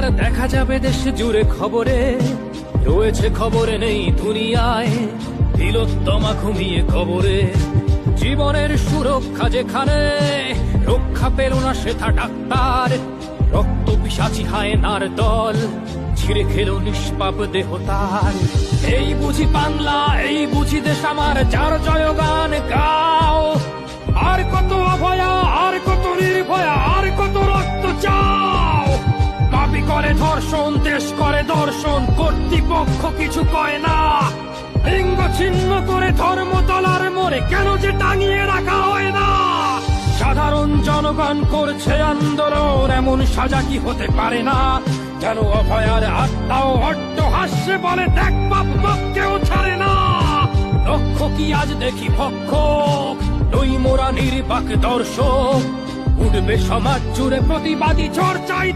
এবার দেখা যাবে দেশ জুড়ে খবরে, রয়েছে খবরে নেই দুনিয়ায়, তিলোত্তমা ঘুমিয়ে কবরে। জীবনের সুরক্ষা যেখানে, রক্ষা পেল না সেথা ডাক্তার, রক্ত পিশাচি হায়নার দল ছিঁড়ে খেলো নিষ্পাপ দেহ তার। এই বুঝি বাংলা, এই বুঝি দেশ আমার, যার জয়গান গাও। আর কত অভয়া, আর কত নির্ভয়া, আর কত রক্ত চাও। পাপি করে ধর্ষণ, দেশ করে দর্শন, কর্তৃপক্ষ কিছু কয় না। লিঙ্গ ছিন্ন করে ধর্মতলার মোড়ে কেন যে টাঙিয়ে রাখা হয় না। সাধারণ জনগণ করছে আন্দোলন, এমন সাজা কি হতে পারে না। যেন অভয়ার আত্মাও অট্ট হাস্যে বলে, দেখ বাপ বাপ কেউ ছাড়ে না। লক্ষ্য কি আজ দেখি ভক্ষক, নই মোরা নির্বাক দর্শক। উঠবে সমাজ জুড়ে প্রতিবাদী চর্চায়।